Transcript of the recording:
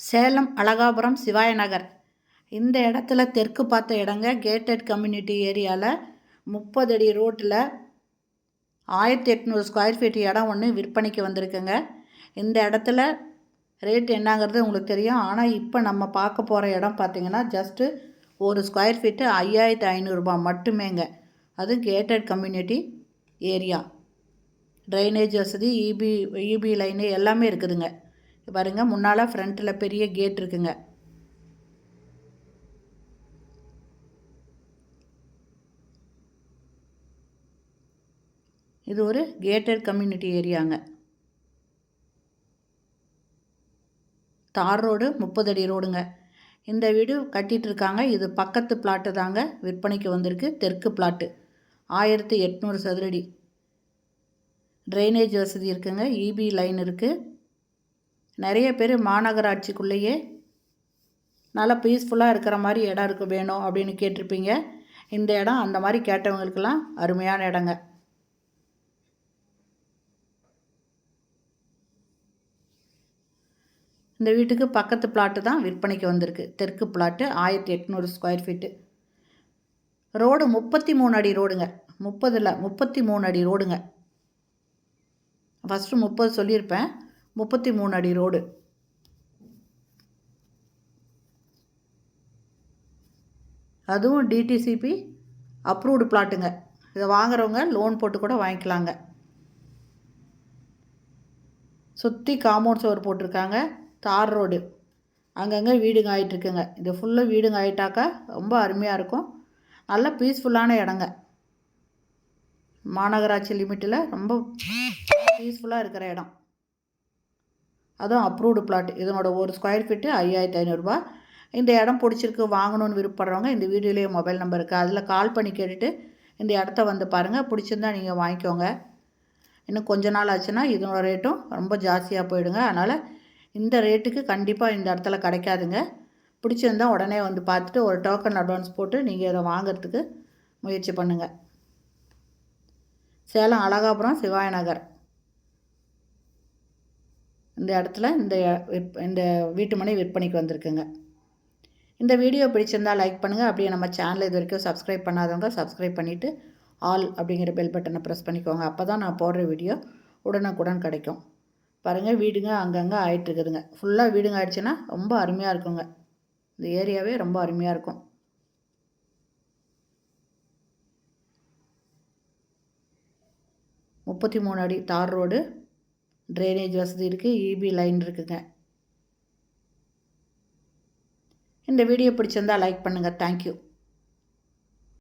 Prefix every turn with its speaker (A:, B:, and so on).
A: சேலம் அழகாபுரம் சிவாய நகர். இந்த இடத்துல தெற்கு பார்த்த இடங்க கேட்டட் கம்யூனிட்டி ஏரியாவில் 30 அடி ரோட்டில் 1800 ஸ்கொயர் ஃபீட் இடம் ஒன்று விற்பனைக்கு வந்திருக்குங்க. இந்த இடத்துல ரேட் என்னங்கிறது உங்களுக்கு தெரியும். ஆனால் இப்போ நம்ம பார்க்க போகிற இடம் பார்த்திங்கன்னா ஜஸ்ட்டு ஒரு ஸ்கொயர் ஃபீட்டு 5500 மட்டுமேங்க. அது கேட்டட் கம்யூனிட்டி ஏரியா. ட்ரைனேஜ் வசதி, இபி லைனு எல்லாமே இருக்குதுங்க. பாருங்கள், முன்னால் ஃப்ரண்ட்டில் பெரிய கேட் இருக்குங்க. இது ஒரு கேட்டட் கம்யூனிட்டி ஏரியாங்க. தார் ரோடு, 30 அடி ரோடுங்க. இந்த வீடு கட்டிகிட்டு இருக்காங்க. இது பக்கத்து பிளாட்டு தாங்க விற்பனைக்கு வந்திருக்கு. தெற்கு பிளாட்டு 1800 சதுரடி. ட்ரைனேஜ் வசதி இருக்குங்க. இபி லைன் இருக்குது. நிறைய பேர் மாநகராட்சிக்குள்ளேயே நல்லா பீஸ்ஃபுல்லாக இருக்கிற மாதிரி இடம் இருக்கு வேணும் அப்படின்னு கேட்டிருப்பீங்க. இந்த இடம் அந்த மாதிரி கேட்டவங்களுக்கெல்லாம் அருமையான இடங்க. இந்த வீட்டுக்கு பக்கத்து பிளாட்டு தான் விற்பனைக்கு வந்திருக்கு. தெற்கு பிளாட்டு 1800 ஸ்கொயர் ஃபீட்டு. ரோடு 33 அடி ரோடுங்க. 33 அடி ரோடுங்க. ஃபஸ்ட்டு 30 சொல்லியிருப்பேன். 33 அடி ரோடு. அதுவும் டிடிசிபி அப்ரூவ்டு பிளாட்டுங்க. இதை வாங்குறவங்க லோன் போட்டு கூட வாங்கிக்கலாங்க. சுற்றி காம்பவுண்ட் சுவர் போட்டிருக்காங்க. தார் ரோடு. அங்கங்கே வீடுங்க ஆகிட்டுருக்குங்க. இது ஃபுல்லாக வீடுங்க ஆகிட்டாக்கா ரொம்ப அருமையாக இருக்கும். நல்ல பீஸ்ஃபுல்லான இடங்க. மாநகராட்சி லிமிட்டில் ரொம்ப பீஸ்ஃபுல்லாக இருக்கிற இடம். அதுவும் அப்ரூவ்டு பிளாட். இதனோட ஒரு ஸ்கொயர் ஃபீட்டு 5500 இந்த இடம் பிடிச்சிருக்கு, வாங்கணும்னு விருப்பப்படுறவங்க இந்த வீடியோலேயே மொபைல் நம்பர் இருக்குது. அதில் கால் பண்ணி கேட்டுட்டு இந்த இடத்த வந்து பாருங்கள். பிடிச்சிருந்தா நீங்கள் வாங்கிக்கோங்க. இன்னும் கொஞ்ச நாள் ஆச்சுன்னா இதனோட ரேட்டும் ரொம்ப ஜாஸ்தியாக போயிடுங்க. அதனால் இந்த ரேட்டுக்கு கண்டிப்பாக இந்த இடத்துல கிடைக்காதுங்க. பிடிச்சிருந்தால் உடனே வந்து பார்த்துட்டு ஒரு டோக்கன் அட்வான்ஸ் போட்டு நீங்கள் இதை வாங்கிறதுக்கு முயற்சி பண்ணுங்கள். சேலம் அழகாபுரம் சிவாய நகர். இந்த இடத்துல இந்த வீட்டு மனை விற்பனைக்கு வந்திருக்குங்க. இந்த வீடியோ பிடிச்சிருந்தால் லைக் பண்ணுங்கள். அப்படியே நம்ம சேனலை இது வரைக்கும் சப்ஸ்கிரைப் பண்ணாதவங்க சப்ஸ்கிரைப் பண்ணிவிட்டு ஆல் அப்படிங்கிற பெல் பட்டனை ப்ரெஸ் பண்ணிக்கோங்க. அப்போ தான் நான் போடுற வீடியோ உடனுக்குடன் கிடைக்கும். பாருங்கள், வீடுங்க அங்கங்கே ஆகிட்டுருக்குதுங்க. ஃபுல்லாக வீடுங்க ஆகிடுச்சுன்னா ரொம்ப அருமையாக இருக்குங்க. இந்த ஏரியாவே ரொம்ப அருமையாக இருக்கும். முப்பத்தி 33 அடி தார் ரோடு. ட்ரைனேஜ் வசதி இருக்குது. இபி லைன் இருக்குங்க. இந்த வீடியோ பிடிச்சிருந்தால் லைக் பண்ணுங்கள். தேங்க்யூ.